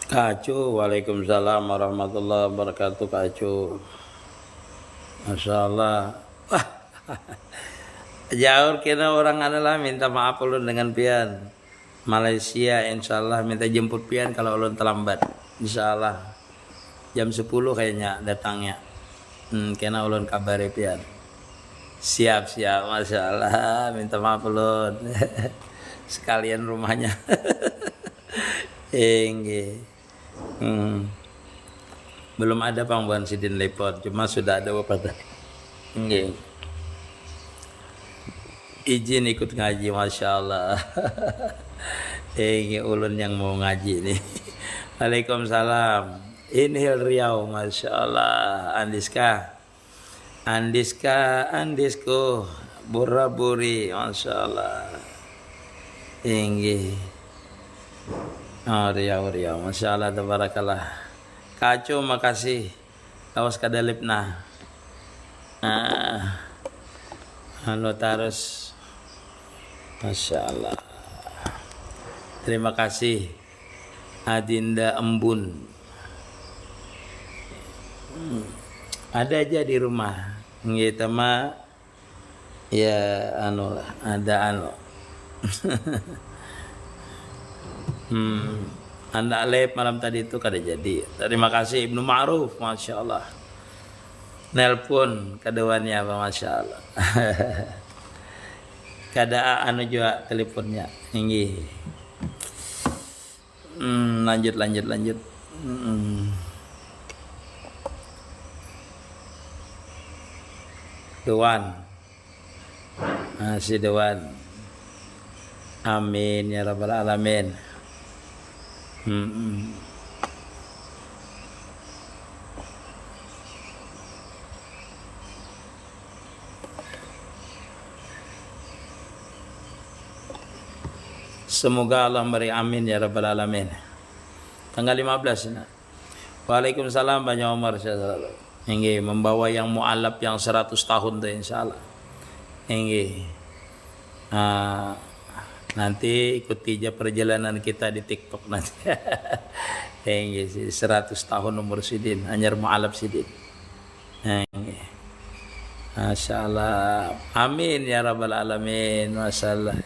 Kacu, waalaikumsalam warahmatullahi wabarakatuh. Kacu, masya Allah. Wah, jauh kena orang adalah minta maaf ulun dengan pian. Malaysia, insya Allah minta jemput pian kalau ulun terlambat. Insya Allah jam 10 kayaknya datangnya. Kena ulun kabari pian. Siap, masya Allah. Minta maaf ulun. Sekalian rumahnya. Enggak. Belum ada pangbuan sidin lepot, cuma sudah ada beberapa. Enggak. Izin ikut ngaji, masya Allah. Ini ulun yang mau ngaji nih. Waalaikumsalam. Inhil Riau, masya Allah. Andisko, Buraburi, masya Allah. Tinggi. Oh, Riau, masya Allah, tabarakallah. Kacu, makasih. Kawas kadalipna. Tarus. Masya Allah. Terima kasih Adinda Embun. Ada aja di rumah. Kita mah ya ada Anda live malam tadi itu kada jadi. Terima kasih Ibnu Ma'ruf, masya Allah. Nelpon keduanya apa, masya Allah. Kada juga teleponnya. Tinggi. Lanjut. Dewan. Si Dewan. Amin ya rabbal alamin. Semoga Allah beri amin ya rabbal alamin. Tanggal 15 nah. Waalaikumsalam Banyak Umar insyaallah. Ini membawa yang mu'alaf yang 100 tahun tuh insyaallah. Ini nanti ikuti aja perjalanan kita di TikTok nanti. Ini 100 tahun umur sidin, anyar mu'alaf sidin. Ini. Masya Allah. Amin ya rabbal alamin. Masya Allah.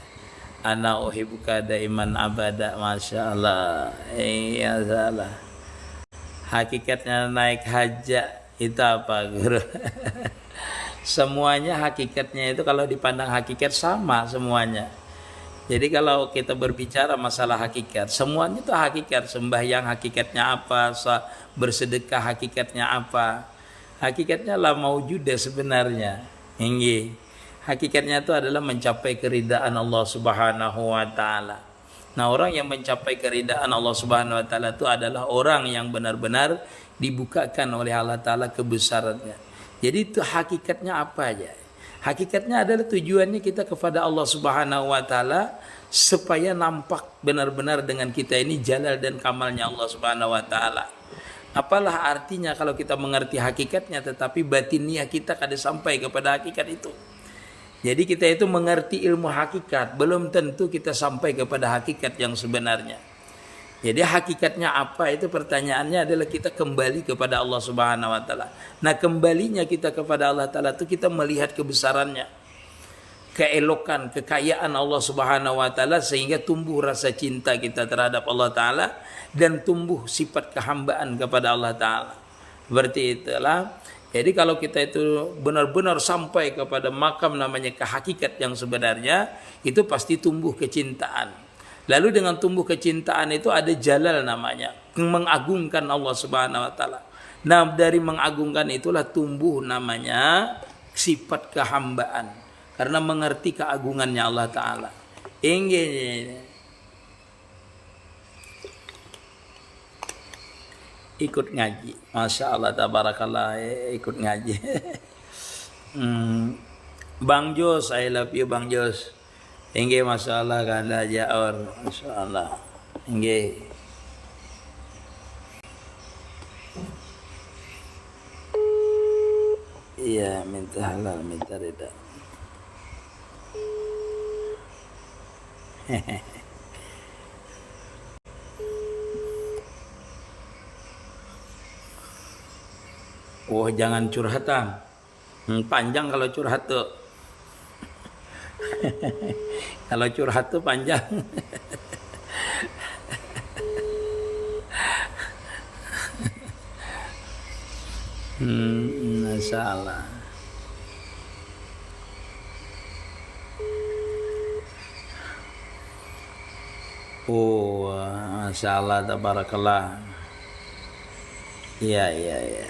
Ana uhibbuka daiman abada, masya Allah. Iya salah. Hakikatnya naik haja itu apa, Guru? Semuanya hakikatnya itu kalau dipandang hakikat sama semuanya. Jadi kalau kita berbicara masalah hakikat, semuanya itu hakikat. Sembahyang hakikatnya apa, bersedekah hakikatnya apa. Hakikatnya la maujudah sebenarnya. Ini hakikatnya itu adalah mencapai keridaan Allah Subhanahu wa taala. Nah, orang yang mencapai keridaan Allah Subhanahu wa taala itu adalah orang yang benar-benar dibukakan oleh Allah taala kebesarannya. Jadi itu hakikatnya apa aja? Hakikatnya adalah tujuannya kita kepada Allah Subhanahu wa taala supaya nampak benar-benar dengan kita ini jalal dan kamalnya Allah Subhanahu wa taala. Apalah artinya kalau kita mengerti hakikatnya tetapi batiniah kita kada sampai kepada hakikat itu. Jadi kita itu mengerti ilmu hakikat, belum tentu kita sampai kepada hakikat yang sebenarnya. Jadi hakikatnya apa itu pertanyaannya adalah kita kembali kepada Allah Subhanahu wa taala. Nah, kembalinya kita kepada Allah taala itu kita melihat kebesarannya, keelokan, kekayaan Allah Subhanahu wa taala sehingga tumbuh rasa cinta kita terhadap Allah taala dan tumbuh sifat kehambaan kepada Allah taala. Berarti itulah. Jadi kalau kita itu benar-benar sampai kepada makam namanya kehakikat yang sebenarnya, itu pasti tumbuh kecintaan. Lalu dengan tumbuh kecintaan itu ada jalal namanya, mengagungkan Allah Subhanahu wa taala. Nah, dari mengagungkan itulah tumbuh namanya sifat kehambaan karena mengerti keagungannya Allah taala. Ini ikut ngaji, masya Allah, tabarakallah, ikut ngaji. Bang Jos, I love you Bang Jos. Inge, masya Allah, kanda jaor, masya Allah. Inge. Iya, minta halal, minta rida. Oh, jangan curhatan. Panjang kalau curhat tuh. Kalau curhat tuh panjang. Masalah. Oh, masalah tabarakallah. Iya, iya, iya.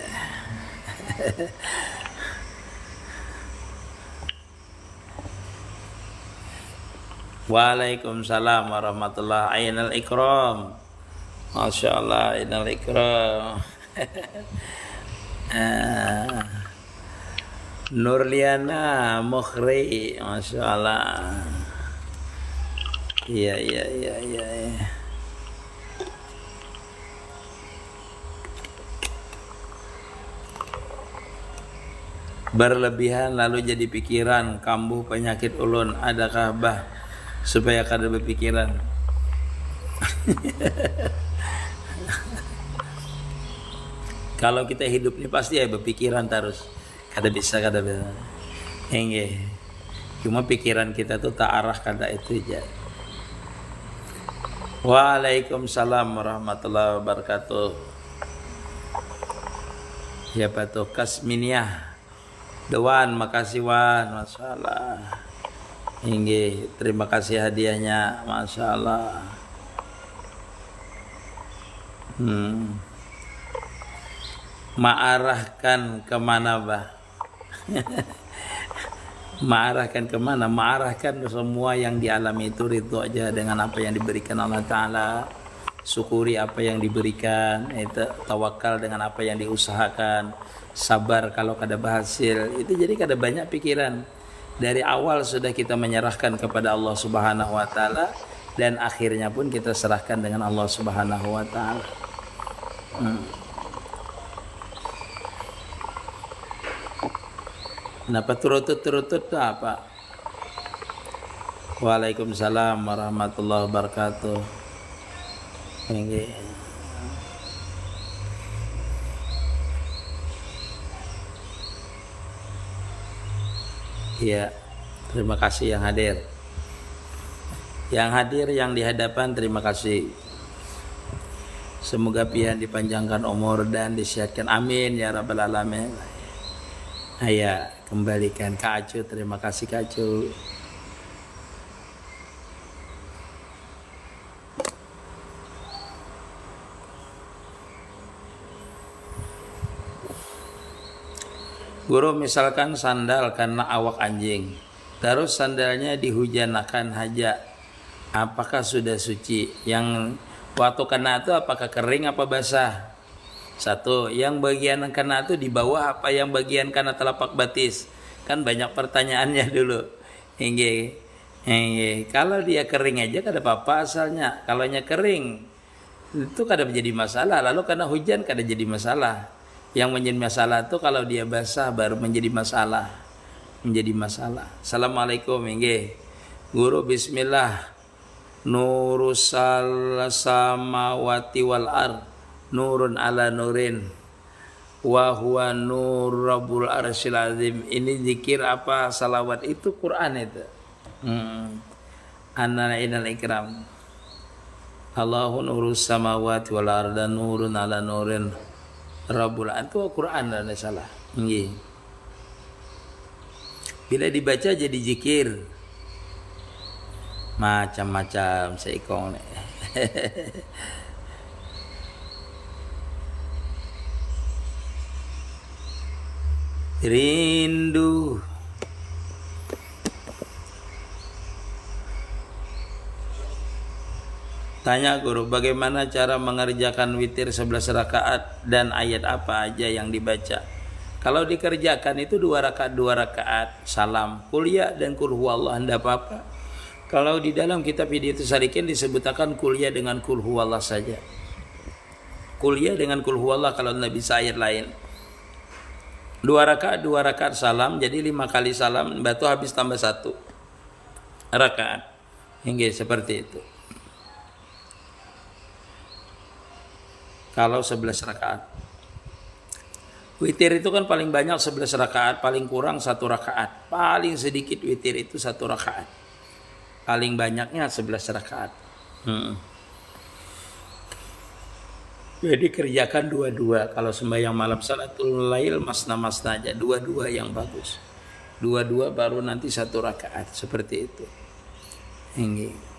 Waalaikumsalam warahmatullahi ainal ikram. Masya Allah, ainal ikram. Nurliana Mukhri, Masya Allah. Iya, iya, iya, iya, iya. Berlebihan lalu jadi pikiran, kambuh penyakit ulun, adakah bah supaya kada berpikiran? Kalau kita hidup ini pasti ya berpikiran terus, kada bisa. Enggak, cuma pikiran kita tuh tak arah kada itu aja. Waalaikumsalam warahmatullahi wabarakatuh. Siapa tuh? Kasminiah Dewan, makasih Wan, Masya Allah. Inggih, terima kasih hadiahnya, Masya Allah. Ma'arahkan kemana bah? Ma'arahkan kemana? Ma'arahkan semua yang dialami itu ridho aja dengan apa yang diberikan Allah Ta'ala. Syukuri apa yang diberikan, itu tawakal dengan apa yang diusahakan, sabar kalau kada berhasil. Itu jadi kada banyak pikiran. Dari awal sudah kita menyerahkan kepada Allah Subhanahu wa taala dan akhirnya pun kita serahkan dengan Allah Subhanahu wa taala. Kenapa turut-turut apa? Waalaikumsalam warahmatullahi wabarakatuh. Ya, terima kasih yang hadir. Yang hadir yang di hadapan terima kasih. Semoga pian dipanjangkan umur dan disehatkan. Amin ya rabbal alamin. Ayah, kembalikan Kak Acu. Terima kasih Kak Acu. Guru, misalkan sandal karena awak anjing, terus sandalnya dihujanakan haja, apakah sudah suci? Yang waktu kena itu apakah kering apa basah? Satu, yang bagian kena itu di bawah apa yang bagian kena telapak batis? Kan banyak pertanyaannya dulu. Hingga kalau dia kering aja kada apa-apa asalnya. Kalau nya kering itu kada menjadi masalah. Lalu karena hujan kada jadi masalah. Yang menjadi masalah itu kalau dia basah baru menjadi masalah. Assalamualaikum. Guru, bismillah. Nurusal samawati wal ar, nurun ala nurin, wa huwa nur rabbul arsyil azim. Ini zikir apa salawat? Itu Quran itu. Anna inal ikram. Allahu nurus samawati wal ar, dan nurun ala nurin rabbul ar. Itu Quran, dan salah. Bila dibaca jadi zikir macam-macam seikong. Rindu. Tanya guru, bagaimana cara mengerjakan witir 11 rakaat dan ayat apa aja yang dibaca? Kalau dikerjakan itu 2 rakaat, salam, kuliah dan kul huwallah, enggak apa-apa. Kalau di dalam kitab Hidayatus Salikin disebutkan kuliah dengan kul huwallah saja. Kuliah dengan kul huwallah kalau enggak bisa ayat lain. 2 rakaat salam, jadi 5 kali salam, batu habis tambah 1 rakaat. Hingga seperti itu. Kalau 11 rakaat. Witir itu kan paling banyak 11 rakaat, paling kurang 1 rakaat. Paling sedikit witir itu 1 rakaat. Paling banyaknya 11 rakaat. Jadi kerjakan dua-dua. Kalau sembahyang malam salatul lail masna-masna aja, dua-dua yang bagus. Dua-dua baru nanti 1 rakaat, seperti itu. Ini.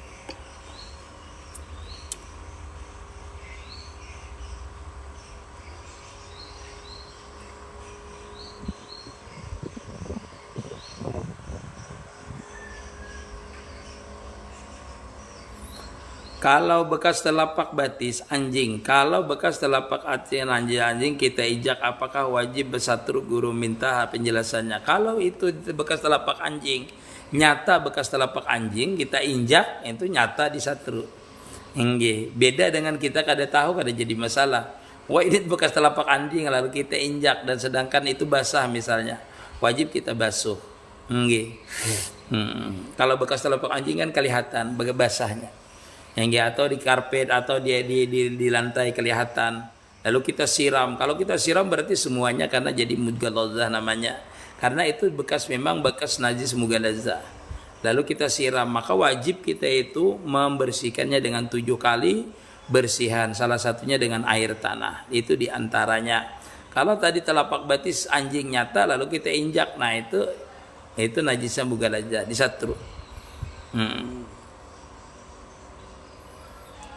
Kalau bekas telapak batis anjing, kalau bekas telapak anjing kita injak, apakah wajib bersatru? Guru minta penjelasannya. Kalau itu bekas telapak anjing, nyata bekas telapak anjing kita injak, itu nyata di satru. Nggih, beda dengan kita kada tahu kada jadi masalah. Wah, ini bekas telapak anjing lalu kita injak dan sedangkan itu basah misalnya, wajib kita basuh. Nggih. Kalau bekas telapak anjing kan kelihatan basahnya. Yang atau di karpet atau di lantai kelihatan. Lalu kita siram. Kalau kita siram berarti semuanya karena jadi mughaladzah namanya. Karena itu memang bekas najis mughaladzah. Lalu kita siram, maka wajib kita itu membersihkannya dengan 7 kali bersihan. Salah satunya dengan air tanah. Itu diantaranya. Kalau tadi telapak batis anjing nyata lalu kita injak, nah itu najisnya mughaladzah disatru.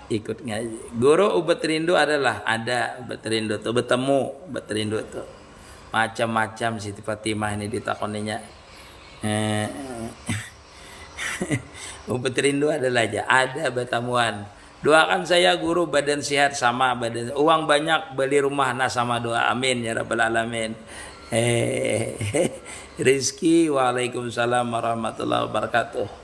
Ikut ngaji. Guru obat rindu ada obat rindu tuh, bertemu obat rindu tuh macam-macam. Siti Fatimah ini ditakoninya obat rindu adalah aja ada bertemuan. Doakan saya guru badan sehat sama badan uang banyak beli rumah sama doa amin ya rabbal alamin. Rizki. Waalaikumsalam warahmatullahi wabarakatuh.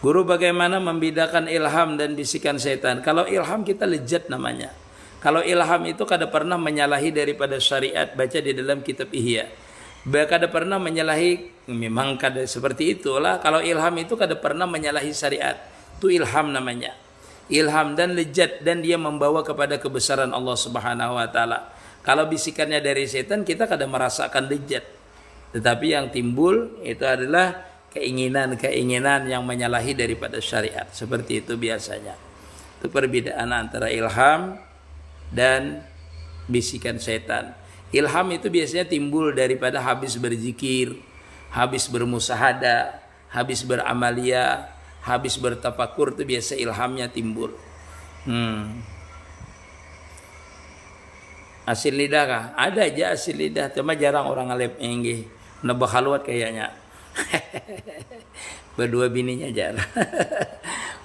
Guru, bagaimana membedakan ilham dan bisikan setan? Kalau ilham kita lejat namanya. Kalau ilham itu kada pernah menyalahi daripada syariat, baca di dalam kitab Ihya. Kada pernah menyalahi, memang kada seperti itulah. Kalau ilham itu kada pernah menyalahi syariat. Itu ilham namanya. Ilham dan lejat dan dia membawa kepada kebesaran Allah Subhanahu wa taala. Kalau bisikannya dari setan kita kada merasakan lejat. Tetapi yang timbul itu adalah keinginan yang menyalahi daripada syariat. Seperti itu biasanya. Itu perbedaan antara ilham dan bisikan setan. Ilham itu biasanya timbul daripada habis berzikir, habis bermusahadah, habis beramalia, habis bertafakur, itu biasa ilhamnya timbul. Asil lidah kah? Ada aja asil lidah, cuma jarang orang ngalep enggih. Nabah halwat kayaknya. Berdua bininya jarang.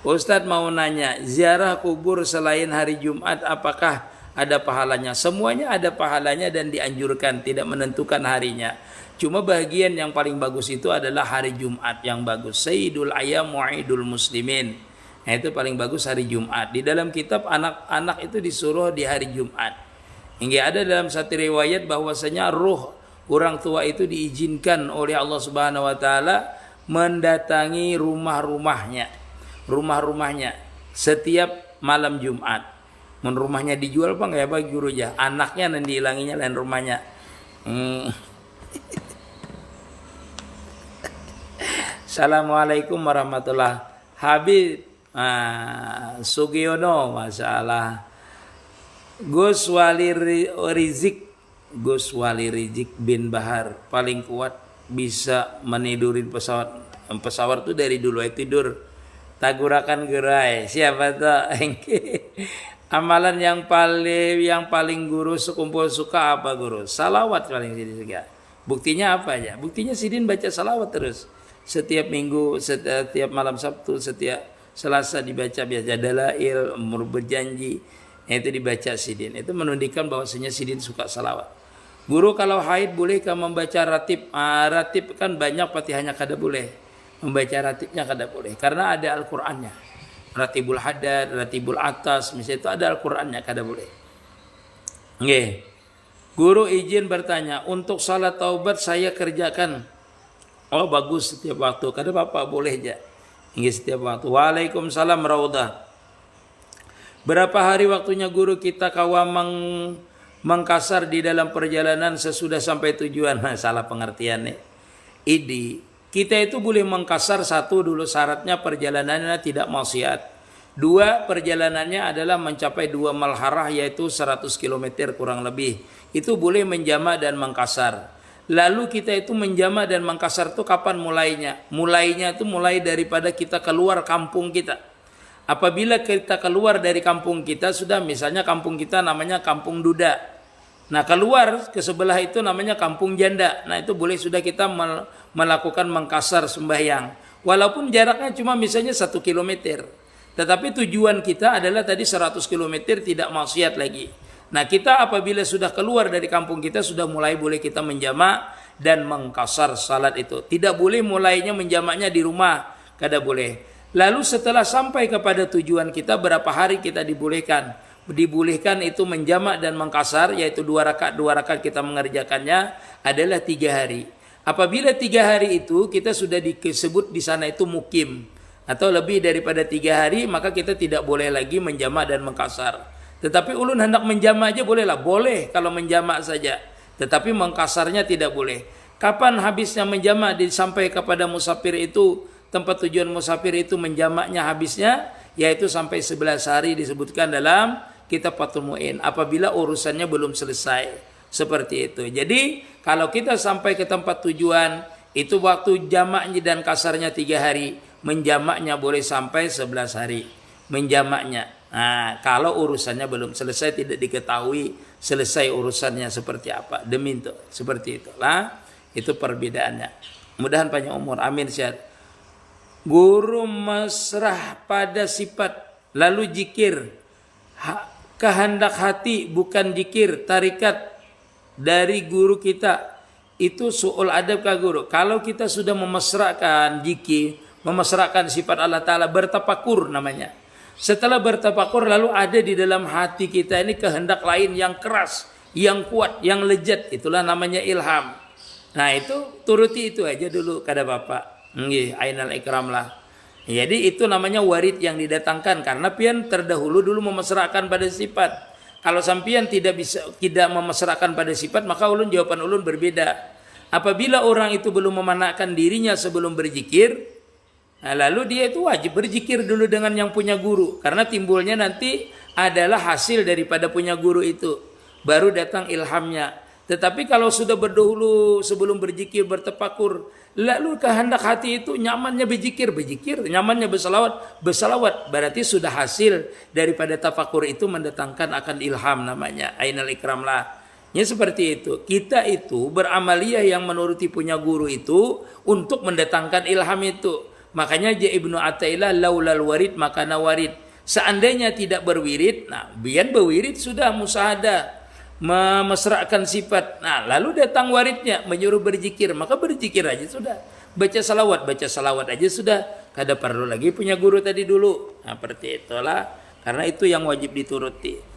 Ustadz mau nanya, ziarah kubur selain hari Jumat apakah ada pahalanya? Semuanya ada pahalanya dan dianjurkan, tidak menentukan harinya. Cuma bagian yang paling bagus itu adalah hari Jumat yang bagus. Sayyidul Ayyam Mu'idul Muslimin. Nah, itu paling bagus hari Jumat. Di dalam kitab anak-anak itu disuruh di hari Jumat. Hingga ada dalam satu riwayat bahwasanya ruh orang tua itu diizinkan oleh Allah Subhanahu wa taala mendatangi rumahnya setiap malam Jumat. Mun rumahnya dijual apa enggak ya bagi guru ya? Anaknya nanti dihilanginya lain rumahnya. Assalamualaikum warahmatullahi Habib Sugiono, masalah Gus Wali Rizik bin Bahar paling kuat bisa menidurin pesawat tuh dari dulu tidur tagurakan gerai. Siapa tuh? Amalan yang paling guru sekumpul suka apa guru? Salawat paling Sidin suka. Buktinya apa aja? Buktinya Sidin baca salawat terus. Setiap minggu, setiap malam Sabtu, setiap Selasa dibaca biasa dalail, umur berjanji. Itu dibaca Sidin. Itu menunjukkan bahwasanya Sidin suka salawat. Guru, kalau haid bolehkah membaca ratib? Ratib kan banyak, Fatihahnya kada boleh. Membaca ratibnya kada boleh karena ada Al-Qur'annya. Ratibul Hadad, Ratibul Atas, misalnya itu ada Al-Qur'annya, kada boleh. Nggih. Guru izin bertanya, untuk salat taubat saya kerjakan. Oh bagus setiap waktu, kada apa-apa boleh aja. Hingga setiap waktu. Waalaikumsalam Raudah. Berapa hari waktunya guru kita kawa mengkasar di dalam perjalanan sesudah sampai tujuan? Nah, salah pengertian nih. Kita itu boleh mengkasar, satu dulu syaratnya perjalanannya tidak maksiat. Dua, perjalanannya adalah mencapai 2 malharah yaitu 100 km kurang lebih. Itu boleh menjamak dan mengkasar. Lalu kita itu menjamak dan mengkasar itu kapan mulainya? Mulainya itu mulai daripada kita keluar kampung kita. Apabila kita keluar dari kampung kita, sudah misalnya kampung kita namanya Kampung Duda. Nah, keluar ke sebelah itu namanya Kampung Janda. Nah, itu boleh sudah kita melakukan mengkasar sembahyang. Walaupun jaraknya cuma misalnya 1 kilometer. Tetapi tujuan kita adalah tadi 100 kilometer tidak maksiat lagi. Nah, kita apabila sudah keluar dari kampung kita, sudah mulai boleh kita menjamak dan mengkasar salat itu. Tidak boleh mulainya menjamaknya di rumah. Kada boleh. Lalu setelah sampai kepada tujuan kita, berapa hari kita dibolehkan? Dibolehkan itu menjamak dan mengkasar, yaitu 2 rakaat kita mengerjakannya adalah 3 hari. Apabila 3 hari itu kita sudah disebut di sana itu mukim atau lebih daripada 3 hari, maka kita tidak boleh lagi menjamak dan mengkasar. Tetapi ulun hendak menjamak aja bolehlah, boleh kalau menjamak saja. Tetapi mengkasarnya tidak boleh. Kapan habisnya menjamak sampai kepada musafir itu? Tempat tujuan musafir itu menjamaknya habisnya yaitu sampai 11 hari disebutkan dalam kitab Fathul Mu'in apabila urusannya belum selesai. Seperti itu. Jadi kalau kita sampai ke tempat tujuan itu waktu jamaknya dan kasarnya 3 hari, menjamaknya boleh sampai 11 hari. Menjamaknya. Nah, kalau urusannya belum selesai, tidak diketahui selesai urusannya seperti apa. Demi itu. Seperti itulah. Itu perbedaannya. Mudahan panjang umur. Amin syar. Guru mesrah pada sifat lalu jikir kehendak hati bukan jikir tarikat dari guru kita itu su'ul adab kah guru? Kalau kita sudah memesrakan jikir, memesrakan sifat Allah Ta'ala, bertapakur namanya. Setelah bertapakur lalu ada di dalam hati kita ini kehendak lain yang keras, yang kuat, yang lezat, itulah namanya ilham. Nah itu turuti itu aja dulu kada Bapak. Nggih, ainal ikram lah. Jadi itu namanya warid yang didatangkan karena pian terdahulu dulu memesrakan pada sifat. Kalau sampian tidak memesrakan pada sifat, maka ulun jawaban ulun berbeda. Apabila orang itu belum memanakkan dirinya sebelum berzikir, nah lalu dia itu wajib berzikir dulu dengan yang punya guru karena timbulnya nanti adalah hasil daripada punya guru itu. Baru datang ilhamnya. Tetapi kalau sudah berdahulu sebelum berzikir bertapakur, lalu kehendak hati itu nyamannya berzikir, nyamannya bersalawat, berarti sudah hasil daripada tafakur itu mendatangkan akan ilham namanya. Ainal ikram lah. Ya seperti itu. Kita itu beramaliyah yang menuruti punya guru itu untuk mendatangkan ilham itu. Makanya Ibnu Athaillah laulal warid maka nawarid. Seandainya tidak berwirid, nah biar berwirid sudah musahadah. Memesrakan sifat. Nah, lalu datang waridnya menyuruh berzikir, maka berzikir aja sudah. Baca salawat aja sudah. Kada perlu lagi punya guru tadi dulu. Nah, seperti itulah. Karena itu yang wajib dituruti.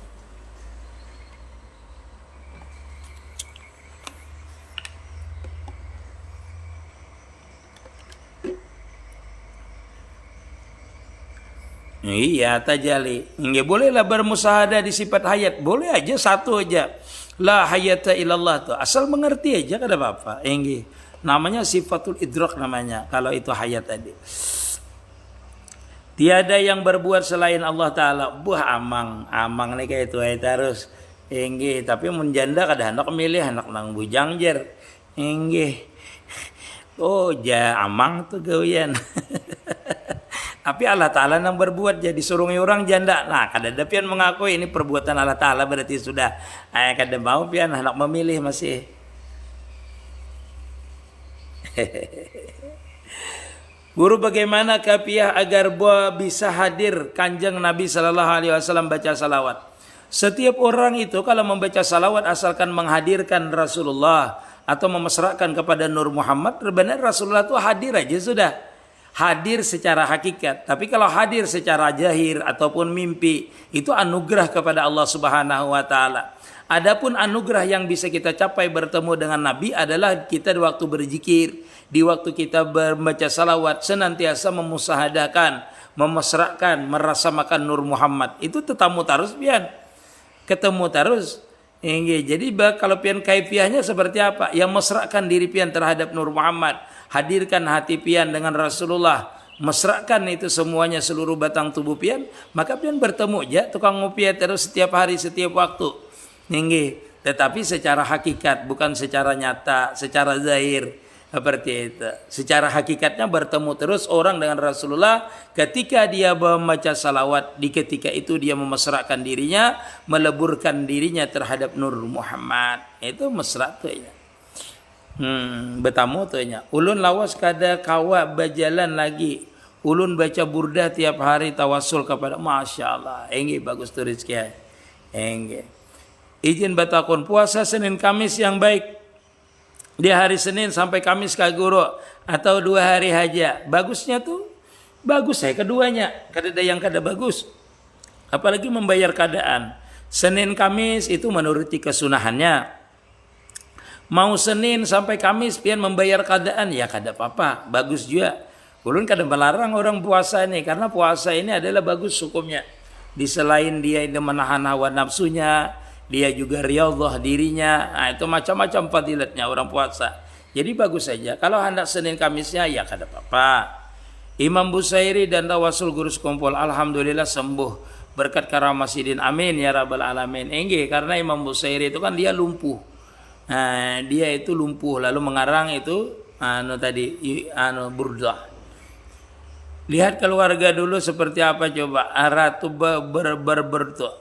Iya tajali. Nggak bolehlah bermusahadah di sifat hayat. Boleh aja satu aja. La hayata illallah tuh. Asal mengerti aja kada apa-apa. Enggih. Namanya sifatul idrak namanya. Kalau itu hayat tadi. Tiada yang berbuat selain Allah Ta'ala. Buah amang nih kayak itu aja terus. Enggih. Tapi menjanda kada hendak milih anak nang bujang jer. Enggih. Oh ja amang tuh gawian. Tapi Allah Ta'ala yang berbuat jadi surungi orang janda. Nah kada pian mengakui ini perbuatan Allah Ta'ala berarti sudah. Kada mau pian hendak memilih masih. Guru bagaimana kapiah agar buah bisa hadir kanjeng Nabi Sallallahu Alaihi Wasallam baca salawat. Setiap orang itu kalau membaca salawat asalkan menghadirkan Rasulullah atau memesrakan kepada Nur Muhammad, benar Rasulullah itu hadir aja sudah. hadir secara hakikat. Tapi kalau hadir secara zahir ataupun mimpi, itu anugerah kepada Allah Subhanahu wa taala. Adapun anugerah yang bisa kita capai bertemu dengan Nabi adalah kita di waktu berzikir, di waktu kita membaca salawat, senantiasa memusahadakan, memesrakan, merasamakan Nur Muhammad. Itu tetamu terus pian. Ketemu terus. Jadi kalau pian kaifiahnya seperti apa? Yang mesrakan diri pian terhadap Nur Muhammad, hadirkan hati pian dengan Rasulullah, mesrakan itu semuanya seluruh batang tubuh pian, maka pian bertemu aja tukang ngopi terus setiap hari, setiap waktu. Tetapi secara hakikat, bukan secara nyata, secara zahir seperti itu. Secara hakikatnya bertemu terus orang dengan Rasulullah ketika dia membaca salawat, di ketika itu dia memesrakan dirinya, meleburkan dirinya terhadap Nur Muhammad. Itu mesra tuh ya. Betamu tuh ya. Ulun lawas kada kawa berjalan lagi. Ulun baca burdah tiap hari tawasul kepada, Masya Allah. Bagus tuh rizki. Izin batakun puasa Senin Kamis yang baik. Di hari Senin sampai Kamis kaguru atau 2 hari haja. Bagusnya tuh bagus saya keduanya. Kada yang kada bagus. Apalagi membayar keadaan. Senin Kamis itu menuruti kesunahannya. Mau Senin sampai Kamis pian membayar keadaan ya kada apa-apa, bagus juga. Ulun kada melarang orang puasa ini karena puasa ini adalah bagus hukumnya. Di selain dia ini menahan hawa nafsunya, dia juga riyadhah dirinya. Nah, itu macam-macam fadilatnya orang puasa. Jadi bagus saja. Kalau hendak Senin Kamisnya ya kada apa-apa. Imam Busairi dan tawasul guru sekumpul alhamdulillah sembuh berkat karamah Sidin, amin ya rabbal alamin. Karena Imam Busairi itu kan dia lumpuh. Nah, dia itu lumpuh lalu mengarang itu burdah. Lihat keluarga dulu seperti apa coba. Ratu bertuh.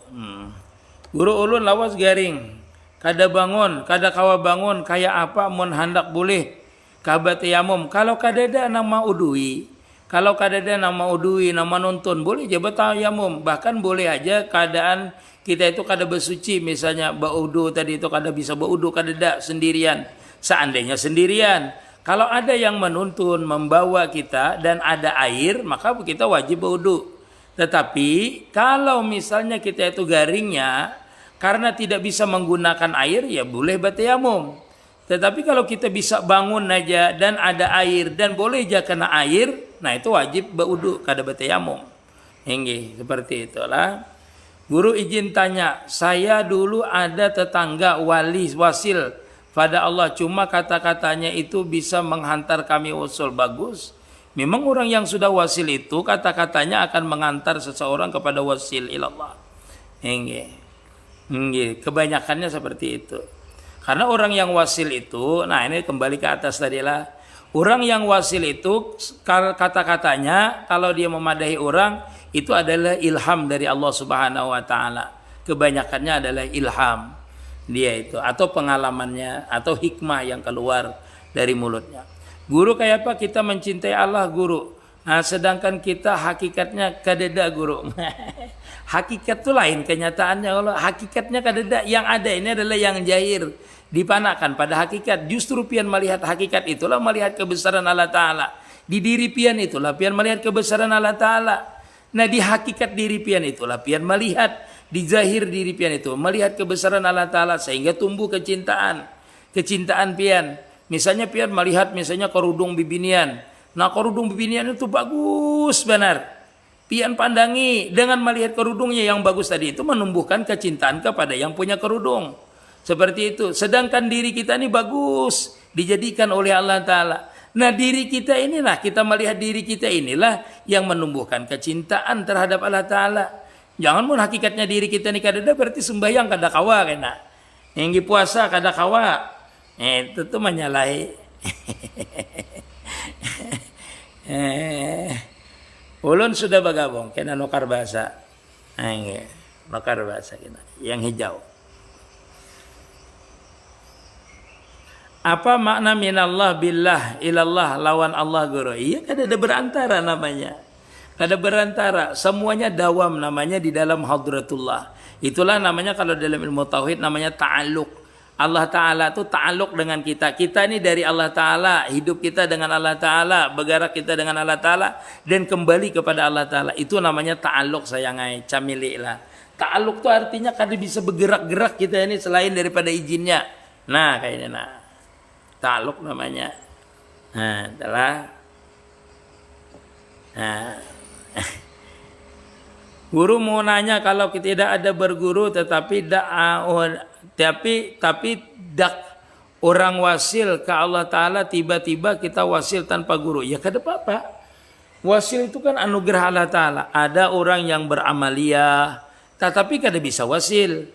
Guru ulun lawas garing. Kada bangun, kada kawa bangun kayak apa mun hendak boleh kabat yamum. Kalau kada ada nama udui, kalau kada ada nama udui, nama nonton boleh je yamum. Bahkan boleh aja keadaan kita itu kada bersuci, misalnya baudu tadi itu kada bisa baudu, kada ada sendirian. Seandainya sendirian, kalau ada yang menuntun membawa kita dan ada air, maka kita wajib baudu. Tetapi kalau misalnya kita itu garingnya karena tidak bisa menggunakan air, ya boleh batayamum. Tetapi kalau kita bisa bangun aja dan ada air dan boleh aja kena air, nah itu wajib baudu, kada batayamum. Seperti itulah. Guru izin tanya, saya dulu ada tetangga wasil pada Allah, cuma kata-katanya itu bisa menghantar kami usul. Bagus. Memang orang yang sudah wasil itu kata-katanya akan mengantar seseorang kepada wasil ilallah. Kebanyakannya seperti itu. Karena orang yang wasil itu, nah ini kembali ke atas tadilah. Orang yang wasil itu kata-katanya kalau dia memadahi orang itu adalah ilham dari Allah Subhanahu wa taala. Kebanyakannya adalah ilham dia itu atau pengalamannya atau hikmah yang keluar dari mulutnya. Guru kayak apa kita mencintai Allah guru. Nah, sedangkan kita hakikatnya kadeda guru. Hakikat itu lain kenyataannya Allah. Hakikatnya kadeda, yang ada ini adalah yang jahir. Dipanakan pada hakikat. Justru pian melihat hakikat itulah melihat kebesaran Allah Ta'ala. Di diri pian itulah pian melihat kebesaran Allah Ta'ala. Nah di hakikat diri pian itulah pian melihat, di zahir diri pian itu melihat kebesaran Allah Ta'ala sehingga tumbuh kecintaan. Kecintaan pian. Misalnya pian melihat misalnya kerudung bibinian. Nah kerudung bibinian itu bagus benar. Pian pandangi dengan melihat kerudungnya yang bagus tadi itu menumbuhkan kecintaan kepada yang punya kerudung. Seperti itu. Sedangkan diri kita ini bagus, dijadikan oleh Allah Ta'ala. Nah diri kita inilah, kita melihat diri kita inilah yang menumbuhkan kecintaan terhadap Allah Ta'ala. Jangan pun hakikatnya diri kita ini kadada berarti sembahyang kada kawa kena. Yang puasa kada kawa. Itu tuh menyalahi. Ulun sudah bergabung kena nukar bahasa. Nukar bahasa kita yang hijau. Apa makna minallah billah ilallah lawan Allah guru? Iya kada ada berantara namanya. Kada berantara, semuanya dawam namanya di dalam hadratullah. Itulah namanya kalau dalam ilmu tauhid namanya ta'alluq. Allah Ta'ala tuh ta'aluk dengan kita. Kita ini dari Allah Ta'ala, hidup kita dengan Allah Ta'ala, bergerak kita dengan Allah Ta'ala, dan kembali kepada Allah Ta'ala. Itu namanya ta'aluk sayangai, camili lah. Ta'aluk tuh artinya kada bisa bergerak-gerak kita ini selain daripada izinnya. Nah, kayak ini nah. Ta'aluk namanya. Nah, adalah. Nah. Guru mau nanya kalau tidak ada berguru tapi dak orang wasil ke Allah Ta'ala tiba-tiba kita wasil tanpa guru. Ya kada apa-apa. Wasil itu kan anugerah Allah Ta'ala. Ada orang yang beramaliyah tetapi kada bisa wasil.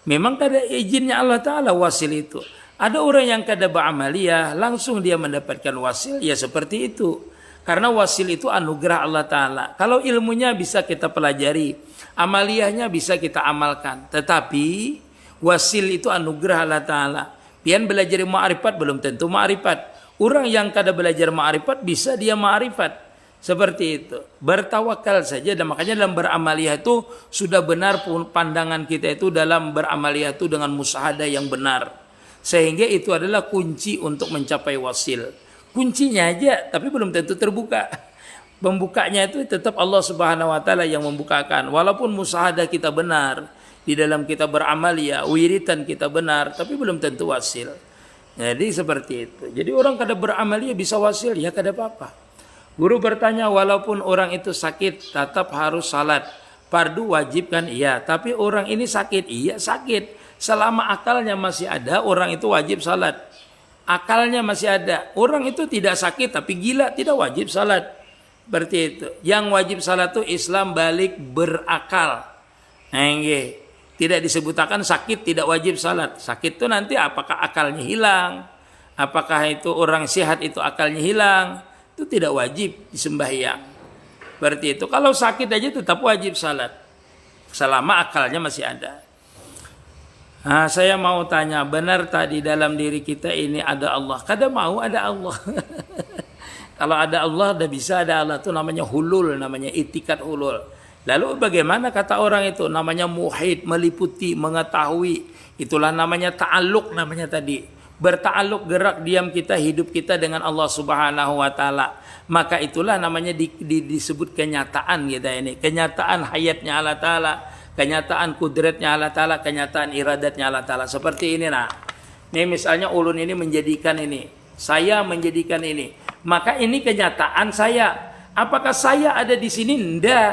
Memang kada izinnya Allah Ta'ala wasil itu. Ada orang yang kada beramaliyah langsung dia mendapatkan wasil, ya seperti itu. Karena wasil itu anugerah Allah Ta'ala. Kalau ilmunya bisa kita pelajari, amaliyahnya bisa kita amalkan. Tetapi wasil itu anugerah Allah Ta'ala. Pian belajar ma'rifat belum tentu ma'rifat. Orang yang kada belajar ma'rifat bisa dia ma'rifat. Seperti itu. Bertawakal saja. Dan makanya dalam beramaliyah itu sudah benar pandangan kita itu dalam beramaliyah itu dengan musyahadah yang benar. Sehingga itu adalah kunci untuk mencapai wasil. Kuncinya aja, tapi belum tentu terbuka. Pembukanya itu tetap Allah Subhanahu wa Ta'ala yang membukakan. Walaupun musyahadah kita benar, di dalam kita beramaliyah, wiritan kita benar, tapi belum tentu wasil. Jadi seperti itu. Jadi orang kada beramaliyah bisa wasil, ya kada apa-apa. Guru bertanya, walaupun orang itu sakit, tetap harus salat. Fardu wajib kan? Iya. Tapi orang ini sakit, iya sakit. Selama akalnya masih ada, orang itu wajib salat. Akalnya masih ada. Orang itu tidak sakit tapi gila, tidak wajib salat. Berarti itu. Yang wajib salat itu Islam balik berakal. Tidak disebutkan sakit tidak wajib salat. Sakit itu nanti apakah akalnya hilang? Apakah itu orang sehat itu akalnya hilang? Itu tidak wajib disembahyang. Berarti itu. Kalau sakit aja tetap wajib salat. Selama akalnya masih ada. Nah, saya mau tanya, benar tak di dalam diri kita ini ada Allah? Kada mau ada Allah. Kalau ada Allah, ada bisa ada Allah. Itu namanya hulul, namanya itikat hulul. Lalu bagaimana kata orang itu? Namanya muhid, meliputi, mengetahui. Itulah namanya ta'aluk namanya tadi. Berta'aluk gerak diam kita, hidup kita dengan Allah Subhanahu wa Ta'ala. Maka itulah namanya disebut kenyataan kita ini. Kenyataan hayatnya Allah Ta'ala. Kenyataan kudratnya Allah Ta'ala, kenyataan iradatnya Allah Ta'ala. Seperti ini nah. Ini misalnya ulun ini menjadikan ini. Saya menjadikan ini. Maka ini kenyataan saya. Apakah saya ada di sini? Tidak.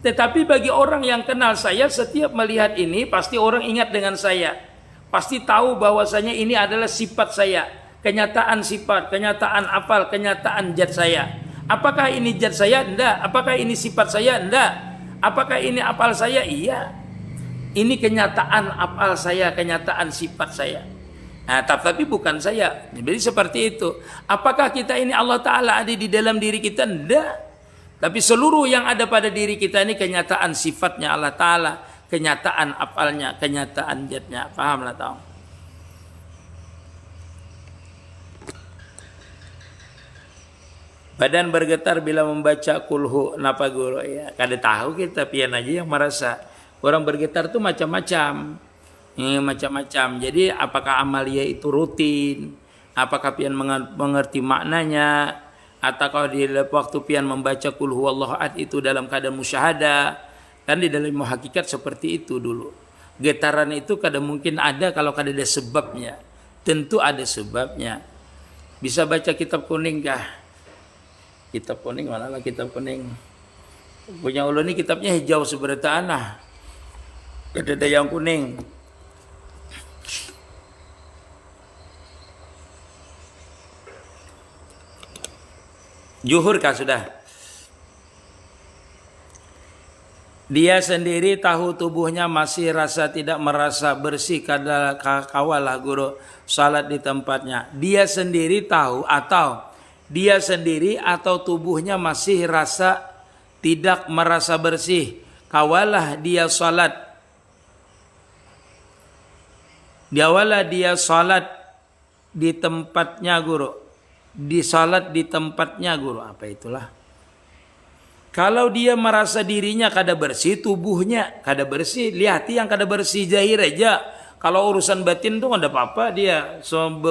Tetapi bagi orang yang kenal saya, setiap melihat ini, pasti orang ingat dengan saya. Pasti tahu bahwasanya ini adalah sifat saya. Kenyataan sifat, kenyataan afal, kenyataan zat saya. Apakah ini zat saya? Tidak. Apakah ini sifat saya? Tidak. Apakah ini apal saya? Iya. Ini kenyataan apal saya, kenyataan sifat saya. Nah, tapi bukan saya. Jadi seperti itu. Apakah kita ini Allah Ta'ala ada di dalam diri kita? Tidak. Tapi seluruh yang ada pada diri kita ini kenyataan sifatnya Allah Ta'ala. Kenyataan apalnya, kenyataan zatnya. Pahamlah tahu? Badan bergetar bila membaca kulhu. Napa guru? Ya, kada tahu kita, pian aja yang merasa. Orang bergetar tuh macam-macam. Macam-macam. Jadi apakah amalia itu rutin? Apakah pian mengerti maknanya? Ataukah di waktu pian membaca kulhu Allahu ahad itu dalam keadaan musyahadah? Kan di dalam hakikat seperti itu dulu. Getaran itu kadang mungkin ada kalau kada ada sebabnya. Tentu ada sebabnya. Bisa baca kitab kuning kah? Kitab kuning mana lah kitab kuning? Punya ulun ini kitabnya hijau seperti tanah. Ada yang kuning. Juhur kah sudah? Dia sendiri tahu tubuhnya masih rasa tidak merasa bersih kada kawalah guru salat di tempatnya. Dia sendiri tahu atau dia sendiri atau tubuhnya masih rasa tidak merasa bersih, kawalah dia salat. Diawalah dia salat di tempatnya guru. Di salat di tempatnya guru. Apa itulah? Kalau dia merasa dirinya kada bersih, tubuhnya kada bersih, lihati yang kada bersih zahir aja. Kalau urusan batin tuh ada apa-apa dia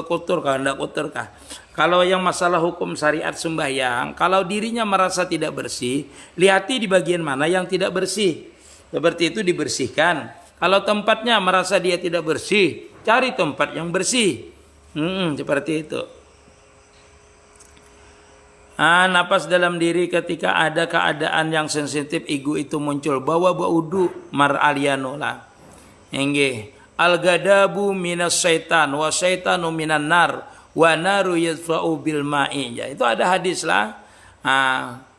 kotor kah, enggak kotor kah. Kalau yang masalah hukum syariat sembahyang, kalau dirinya merasa tidak bersih, lihati di bagian mana yang tidak bersih. Seperti itu dibersihkan. Kalau tempatnya merasa dia tidak bersih, cari tempat yang bersih. Seperti itu. Napas dalam diri ketika ada keadaan yang sensitif ego itu muncul, bawa wudu mar aliano lah. Enggih. Al-gadabu minas syaitan wa syaitanu minan nar wa naru yadfa'u bil ma'i. Ya, itu ada hadis lah.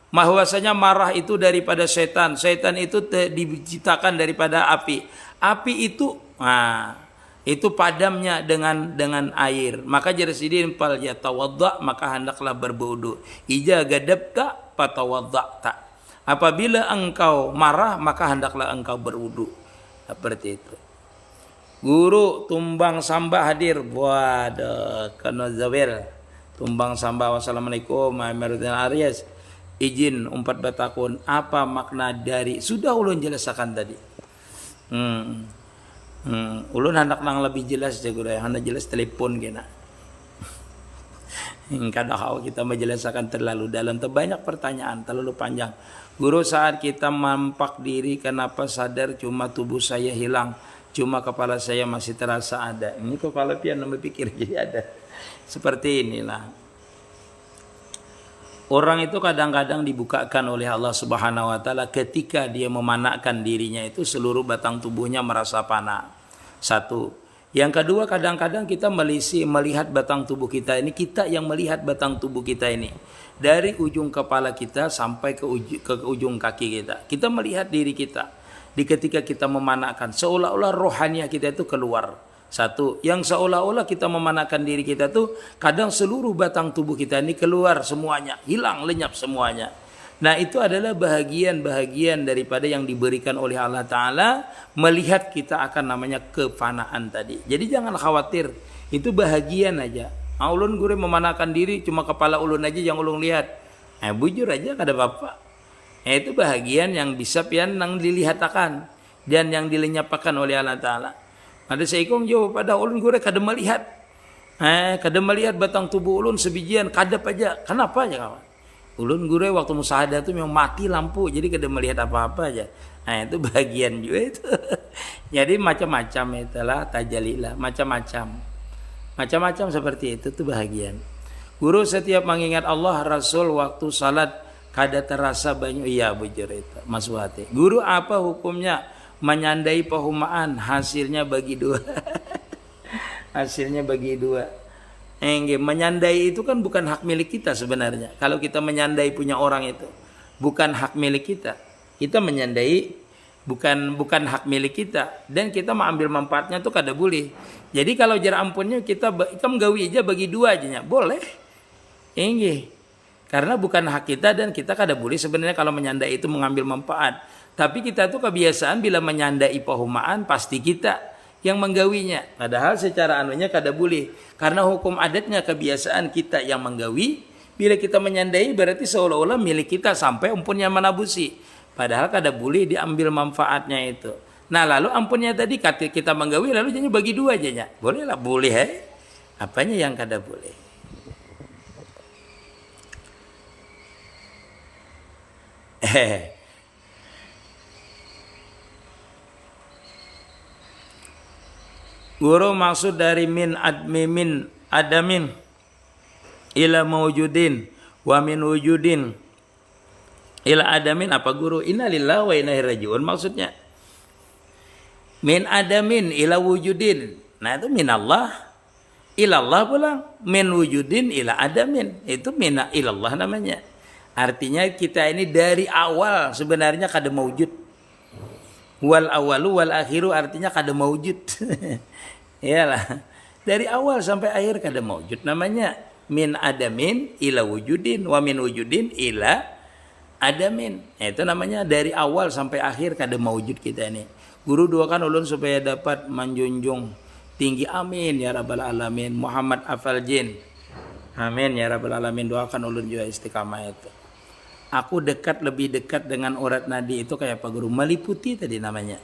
Bahwasanya marah itu daripada setan. Setan itu diciptakan daripada api. Api itu itu padamnya dengan air. Maka jersidin fal yatawadda, maka hendaklah berwudu. Ija gadabta fatawaddata. Apabila engkau marah, maka hendaklah engkau berwudu. Seperti itu. Guru tumbang samba hadir. Waduh, kena zawil. Tumbang samba. Wassalamualaikum warahmatullahi wabarakatuh. Izin umpat batakun, apa makna dari sudah ulun jelaskan tadi. Ulun hendak nang lebih jelas je guru, hendak jelas telepon kena. Kadang kita menjelaskan terlalu dalam, terbanyak pertanyaan, terlalu panjang. Guru, saat kita mampak diri, kenapa sadar cuma tubuh saya hilang, cuma kepala saya masih terasa ada. Ini kepala pian berpikir jadi ada. Seperti inilah. Orang itu kadang-kadang dibukakan oleh Allah Subhanahu wa taala ketika dia memanakkan dirinya itu seluruh batang tubuhnya merasa panah. Satu. Yang kedua, kadang-kadang kita melihat batang tubuh kita ini, kita yang melihat batang tubuh kita ini dari ujung kepala kita sampai ke ujung kaki kita. Kita melihat diri kita. Di ketika kita memanakkan, seolah-olah rohaniah kita itu keluar. Satu, yang seolah-olah kita memanakkan diri kita tuh kadang seluruh batang tubuh kita ini keluar semuanya, hilang lenyap semuanya. Nah, itu adalah bahagian-bahagian daripada yang diberikan oleh Allah Ta'ala melihat kita akan namanya kefanaan tadi. Jadi jangan khawatir, itu bahagian aja. Ulun gure memanakkan diri cuma kepala ulun aja yang ulun lihat. Bujur aja kada apa-apa. Itu bahagian yang bisa pian nang dilihat akan dan yang dilenyapkan oleh Allah Ta'ala. Ada seikong jauh pada ulun gure kada melihat. Kada melihat batang tubuh ulun sebijian, kadap aja. Kenapa aja kawan? Ulun gure waktu musahadah itu memang mati lampu, jadi kada melihat apa-apa aja. Itu bagian juga itu. Jadi macam-macam itulah tajalilah, macam-macam. Macam-macam seperti itu tuh bahagian. Guru setiap mengingat Allah, Rasul waktu salat kada terasa banyak. Iya bujur itu, Mas Wati. Guru, apa hukumnya menyandai pehumaan, hasilnya bagi dua. Hasilnya bagi dua. Menyandai itu kan bukan hak milik kita sebenarnya. Kalau kita menyandai punya orang itu bukan hak milik kita. Kita menyandai bukan hak milik kita, dan kita mengambil manfaatnya tuh kada boleh. Jadi kalau jar ampunnya kita menggawi aja bagi dua aja boleh. Karena bukan hak kita dan kita kada boleh sebenarnya kalau menyandai itu mengambil manfaat. Tapi kita tuh kebiasaan bila menyandai pehumaan pasti kita yang menggawinya. Padahal secara anunya kada boleh. Karena hukum adatnya kebiasaan kita yang menggawi. Bila kita menyandai berarti seolah-olah milik kita sampai ampunnya manabusi. Padahal kada boleh diambil manfaatnya itu. Nah lalu ampunnya tadi kita menggawi lalu jadi bagi dua aja. Boleh lah, boleh. Apanya yang kada boleh? Guru, maksud dari min adamin ila mawjudin wa min wujudin ila adamin apa guru? Innalillahi wa inna ilaihi rajiun maksudnya. Min adamin ila wujudin. Nah itu min Allah ilallah pulang. Min wujudin ila adamin. Itu min ilallah namanya. Artinya kita ini dari awal sebenarnya kada mawjud. Wal awalu wal akhiru artinya kada mawjud. Iyalah. Dari awal sampai akhir kada mawjud. Namanya min adamin ila wujudin wa min wujudin ila adamin. Itu namanya dari awal sampai akhir kada mawjud kita ini. Guru doakan ulun supaya dapat menjunjung tinggi, amin ya rabbal alamin. Muhammad Afal-Jin. Amin ya rabbal alamin. Doakan ulun juga istiqamah itu. Aku lebih dekat dengan urat nadi itu kayak apa guru? Meliputi tadi namanya.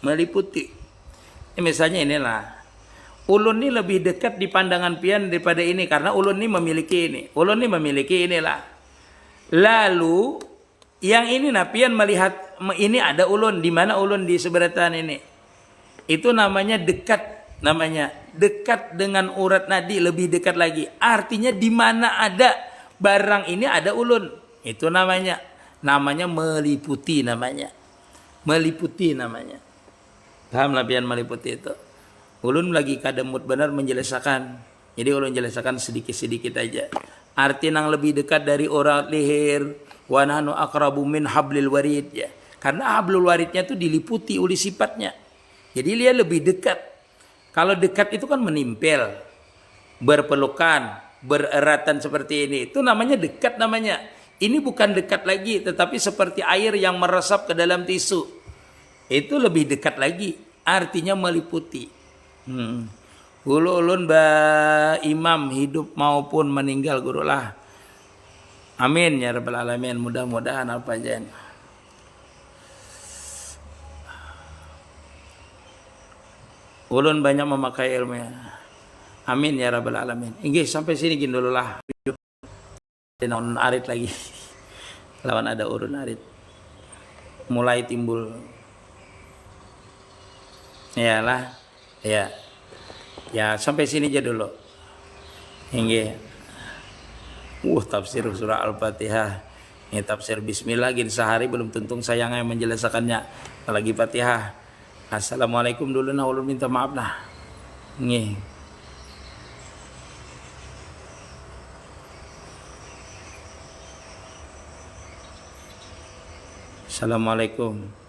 Meliputi. Misalnya inilah, ulun ini lebih dekat di pandangan pian daripada ini karena ulun ini memiliki ini, ulun ini memiliki inilah. Lalu yang ini nah pian melihat ini ada ulun, di mana ulun di seberatan ini. Itu namanya dekat, namanya dekat dengan urat nadi, lebih dekat lagi. Artinya di mana ada barang ini ada ulun. Itu namanya meliputi namanya. Meliputi namanya. Paham lah pian meliputi itu. Ulun lagi kademut benar menjelaskan. Jadi ulun jelaskan sedikit-sedikit aja. Arti yang lebih dekat dari urat leher, wa nahnu aqrabu min hablil warid ya. Karena hablul waridnya itu diliputi oleh sifatnya. Jadi dia lebih dekat. Kalau dekat itu kan menempel, berpelukan, bereratan seperti ini. Itu namanya dekat namanya. Ini bukan dekat lagi, tetapi seperti air yang meresap ke dalam tisu. Itu lebih dekat lagi. Artinya meliputi. Ulun ba imam hidup maupun meninggal gurulah. Amin ya rabbal alamin. Mudah-mudahan apa jen. Ulun banyak memakai ilmu ya. Amin ya rabbal alamin. Inggih sampai sini gini dulu lah. Non arit lagi. Lawan ada urun arit. Mulai timbul. Iyalah. Ya. Ya sampai sini aja dulu. Inggih. Tafsir surah Al-Fatihah. Ini tafsir bismillah gini sehari belum tentu sayangnya menjelaskannya. Apalagi Fatihah. Assalamualaikum dulu nah ulun minta maaf nah. Nggih. Assalamualaikum.